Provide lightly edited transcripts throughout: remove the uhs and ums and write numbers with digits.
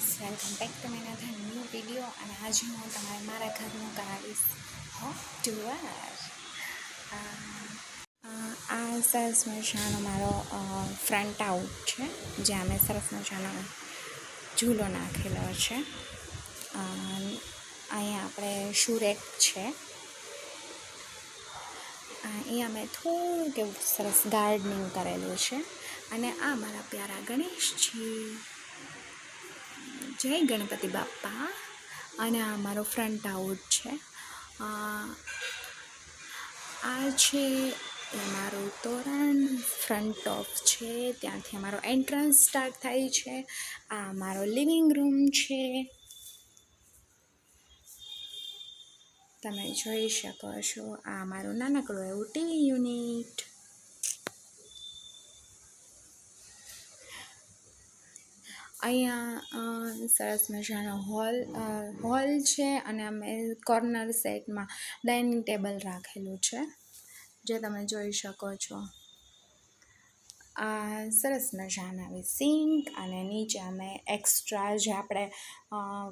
Welcome back to my other new video. અને આજે હું તમારે મારા ઘરનું કરાવીશ ટુર. આ સરસ મજાનો મારો ફ્રન્ટ આઉટ છે, જ્યાં મેં સરસ મજાનો ઝૂલો નાખેલો છે. અહીંયા આપણે શુરેક છે. અહીંયા મેં થોડુંક એવું સરસ ગાર્ડનિંગ કરેલું છે. અને આ મારા પ્યારા ગણેશજી, જય ગણપતિ બાપ્પા. અને આ મારો ફ્રન્ટ આઉટ છે. આ છે એ મારું તોરણ ફ્રન્ટ ઓફ છે, ત્યાંથી અમારો એન્ટ્રન્સ સ્ટાર્ટ થાય છે. આ મારો લિવિંગ રૂમ છે, તમે જોઈ શકો છો. આ મારું નાનકડું એવું ટીવી યુનિટ. અહીંયા સરસ મજાનો હોલ છે, અને અમે કોર્નર સેટમાં ડાઇનિંગ ટેબલ રાખેલું છે, જે તમે જોઈ શકો છો. આ સરસ મજાના આવી સિંક, અને નીચે અમે એક્સ્ટ્રા જે આપણે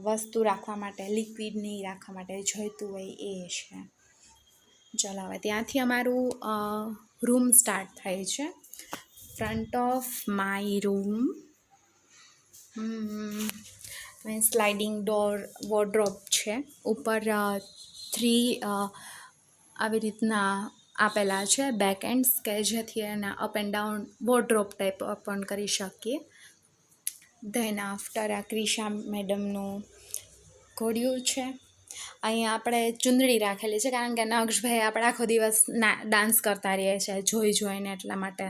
વસ્તુ રાખવા માટે, લિક્વિડ નહીં રાખવા માટે જોઈતું હોય એ છે. ચલો હવે ત્યાંથી અમારું રૂમ સ્ટાર્ટ થાય છે. Front of my room sliding door wardrobe છે. ઉપર 3 આવી રીતના આપેલા છે બેક એન્ડ્સ, કે જેથી એના up and down wardrobe type પણ કરી શકીએ. ધેન આફ્ટર આ ક્રિશા મેડમનું ઘોડિયું છે. અહીંયા આપણે ચૂંદડી રાખેલી છે, કારણ કે નક્ષભાઈ આપણે આખો દિવસ ડાન્સ કરતા રહીએ છીએ જોઈને, એટલા માટે.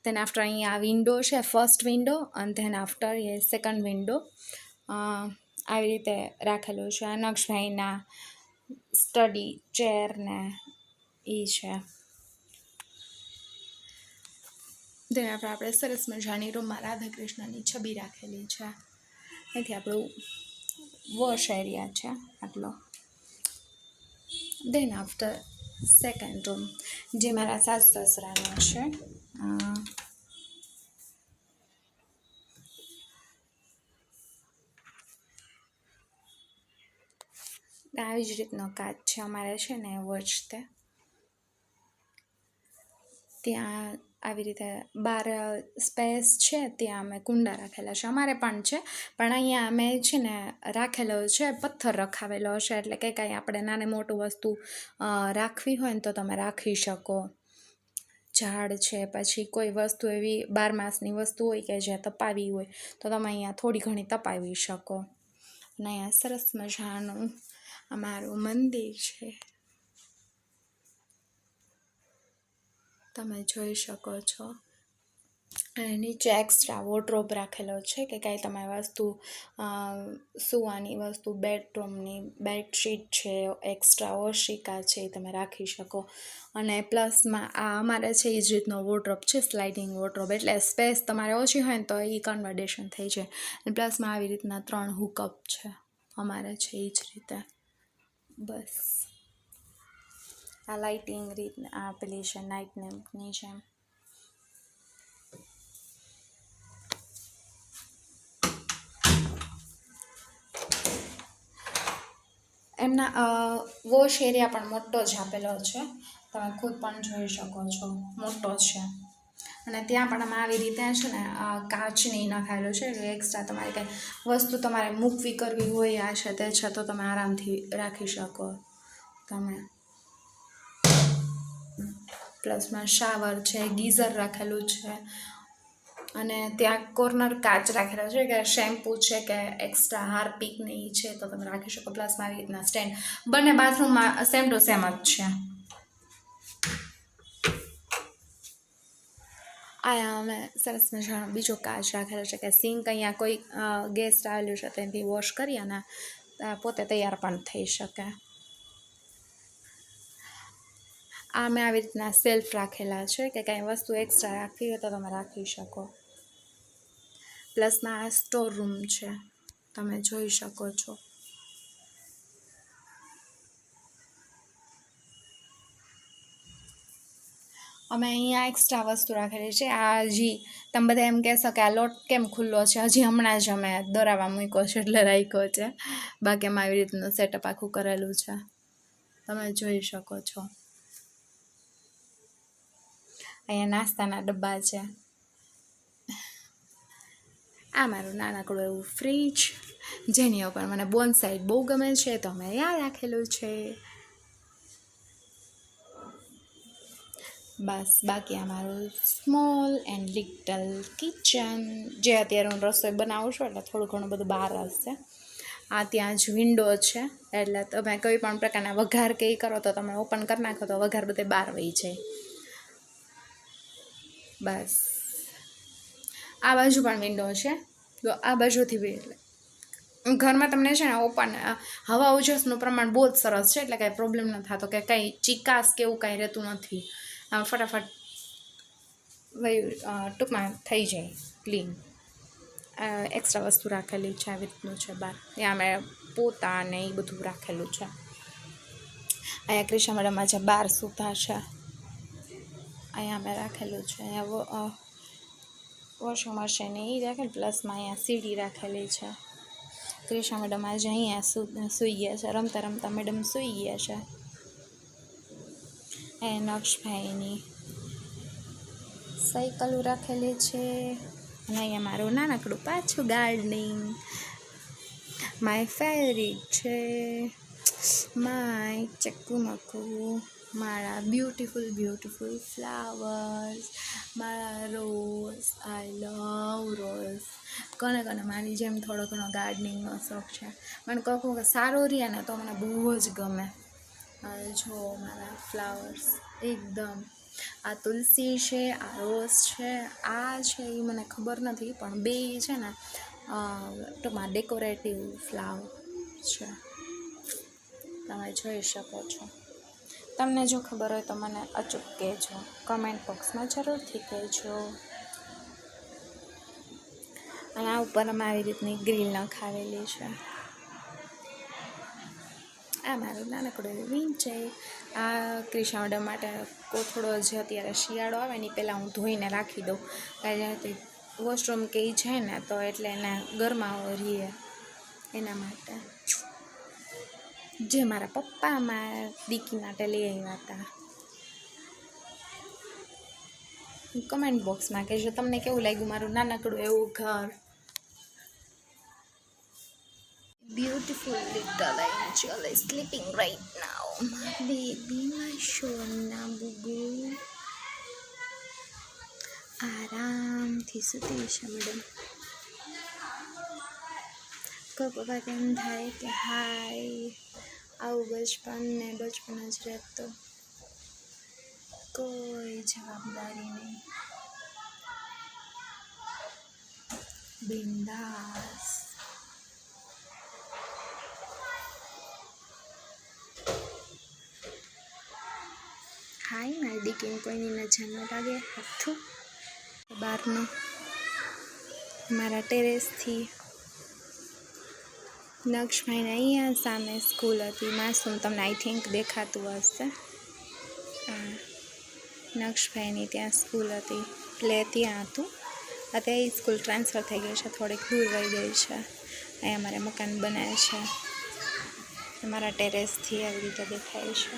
ધેન આફ્ટર અહીંયા વિન્ડો છે, ફર્સ્ટ વિન્ડો, અને ધેન આફ્ટર એ સેકન્ડ વિન્ડો. આવી રીતે રાખેલું છે. આ નક્ષભાઈના સ્ટડી ચેર ને એ છે. ધેન આપણે સરસ મજાની રૂમમાં રાધા કૃષ્ણની છબી રાખેલી છે. અહીંથી આપણું વોશ એરિયા છે આટલો. ધેન આફ્ટર સેકન્ડ રૂમ, જે મારા સાસુ સસરાનો છે. આવી જ રીતનો કાચ છે અમારે છે ને એવો જ તે. ત્યાં આવી રીતે બાર સ્પેસ છે, ત્યાં અમે કુંડા રાખેલા છે. અમારે પણ છે, પણ અહીંયા અમે છે ને રાખેલો છે, પથ્થર રખાવેલો છે, એટલે કે કાંઈ આપણે નાને મોટું વસ્તુ રાખવી હોય ને તો તમે રાખી શકો. ઝાડ છે, પછી કોઈ વસ્તુ એવી 12 માસની વસ્તુ હોય કે જે તપાવી હોય, તો તમે અહીંયા થોડી ઘણી તપાવી શકો. અને અહીંયા સરસ મજાનું અમારું મંદિર છે, તમે જોઈ શકો છો. અને નીચે એક્સ્ટ્રા વોર્ડરોબ રાખેલો છે, કે કાંઈ તમારી વસ્તુ સૂવાની વસ્તુ, બેડરૂમની બેડશીટ છે, એક્સ્ટ્રા ઓશિકા છે, એ તમે રાખી શકો. અને પ્લસમાં આ અમારે છે એ જ રીતનો વોર્ડરોબ છે, સ્લાઇડિંગ વોર્ડરોબ, એટલે સ્પેસ તમારે ઓછી હોય ને તો એ કન્વર્ટેશન થઈ જાય. અને પ્લસમાં આવી રીતના 3 હુકઅપ છે અમારે છે એ જ રીતે. બસ આ લાઇટિંગ રીતના આપેલી છે નાઇટ લેમ્પની જેમ. એમના વોશ એરિયા પણ મોટો જ આપેલો છે, તમે ખુદ પણ જોઈ શકો છો, મોટો છે. અને ત્યાં પણ અમે આવી રીતે છે ને કાચની નખાયેલું છે, એટલે એક્સ્ટ્રા તમારે કંઈ વસ્તુ તમારે મૂકવી કરવી હોય આ છે તે છે, તો તમે આરામથી રાખી શકો. તમે પ્લસમાં શાવર છે, ગીઝર રાખેલું છે. અને ત્યાં કોર્નર કાચ રાખેલો છે, કે શેમ્પૂ છે કે એક્સ્ટ્રા હાર્પિક ને એ છે તો તમે રાખી શકો. પ્લસમાં આવી રીતના સ્ટેન્ડ, બંને બાથરૂમમાં સેમ ટુ સેમ જ છે. અહીંયા અમે સરસ મજાનો બીજો કાચ રાખેલો છે, કે સિંક અહીંયા કોઈ ગેસ્ટ આવેલું છે તેનાથી વોશ કરી અને પોતે તૈયાર પણ થઈ શકે. આ મેં આવી રીતના સેલ્ફ રાખેલા છે, કે કાંઈ વસ્તુ એક્સ્ટ્રા રાખવી હોય તો તમે રાખી શકો. પ્લસમાં આ સ્ટોર રૂમ છે, તમે જોઈ શકો છો. અમે અહીંયા એક્સ્ટ્રા વસ્તુ રાખેલી છે. આ હજી તમે બધા એમ કહેશો કે આ લોટ કેમ ખુલ્લો છે, હજી હમણાં જ અમે દોરાવા મૂક્યો છે એટલે રાખ્યો છે. બાકી એમાં આવી રીતનું સેટઅપ આખું કરેલું છે, તમે જોઈ શકો છો. અહીંયા નાસ્તાના ડબ્બા છે. આ મારું નાનકડું એવું ફ્રીજ, જેની ઉપર મને બોનસાઈ બહુ ગમે છે તો અમે અહીંયા રાખેલું છે. બસ બાકી અમારું સ્મોલ એન્ડ લિટલ કિચન, જે અત્યારે હું રસોઈ બનાવું છું એટલે થોડું ઘણું બધું બહાર હશે. આ ત્યાં જ વિન્ડો છે એટલે તમે કોઈ પણ પ્રકારના વઘાર કે ઈ કરો તો તમે ઓપન કરી નાખો તો વઘાર બધે બહાર વહી જાય. બસ આ બાજુ પણ વિન્ડો છે, તો આ બાજુથી બી એટલે ઘરમાં તમને છે ને ઓપન હવા ઉજાસનું પ્રમાણ બહુ જ સરસ છે, એટલે કાંઈ પ્રોબ્લેમ ન થતો કે કાંઈ ચીકાશ કે એવું કાંઈ રહેતું નથી. ફટાફટ ટૂંકમાં થઈ જાય ક્લીન. એક્સ્ટ્રા વસ્તુ રાખેલી છે આવી રીતનું છે બહાર. ત્યાં મેં પોતા ને એ બધું રાખેલું છે. અહીંયા ક્રિશા મેડમમાં જે બાર સૂતા છે અહીંયા મેં રાખેલું છે. અહીંયા વોશિંગ મશીન એ રાખેલું, પ્લસમાં અહીંયા સીડી રાખેલી છે. ક્રિશા મેડમ આજે અહીંયા સૂઈ ગયા છે, રમતા રમતા મેડમ સૂઈ ગયા છે. એ નક્ષભાઈની સાયકલો રાખેલી છે. અને અહીંયા મારું નાનકડું પાછું ગાર્ડનિંગ, માય ફેવરિટ છે. માય ચક્કુમક્કુ, મારા બ્યુટિફુલ ફ્લાવર્સ, મારા રોઝ, આઈ લવ રોઝ. કોને મારી જેમ થોડો ઘણો ગાર્ડનિંગનો શોખ છે. મને કહું કે સારું રહે ને તો મને બહુ જ ગમે. જો મારા ફ્લાવર્સ એકદમ, આ તુલસી છે, આ રોઝ છે, આ છે એ મને ખબર નથી, પણ બે છે ને ટૂંકમાં ડેકોરેટિવ ફ્લાવર છે, તમે જોઈ શકો છો. તમને જો ખબર હોય તો મને અચૂક કહેજો, કમેન્ટ બોક્સમાં જરૂરથી કહેજો. અને આ ઉપર અમે આવી રીતની ગ્રીલ નખાવેલી છે. આ મારું નાનકડું વિન છે. આ ક્રિશા મેડમ માટે કોથળો જે અત્યારે શિયાળો આવે ને પહેલાં હું ધોઈને રાખી દઉં, કારણ કે વોશરૂમ કે એ જાય ને તો એટલે એને ગરમાવો રહીએ એના માટે. જે મારા પપ્પા મારા દીકી માટે લઈ આવ્યા હતા. કમેન્ટ બોક્સમાં કહેજો તમને કેવું લાગ્યું મારું નાનકડું એવું ઘર. Beautiful little angel is sleeping right now. Baby, my shona bubu. આરામથી સૂતી છે મેડમ. કોઈ વખત એમ થાય કે હાય આવું બચપન ને બચપન જ રહેતો, કોઈ જવાબદારી નહીં, બિંદાસ. હાય મારી દીકરીને કોઈની નજર ન લાગે. હતું બહારનું મારા ટેરેસથી નક્ષભાઈને અહીંયા સામે સ્કૂલ હતી. માસૂમ તમને આઈ થિંક દેખાતું હશે. નક્ષભાઈની ત્યાં સ્કૂલ હતી એટલે ત્યાં હતું. અત્યારે સ્કૂલ ટ્રાન્સફર થઈ ગઈ છે, થોડીક દૂર વહી ગઈ છે. અહીંયા મારે મકાન બનાવે છે. મારા ટેરેસથી આવી રીતે દેખાય છે.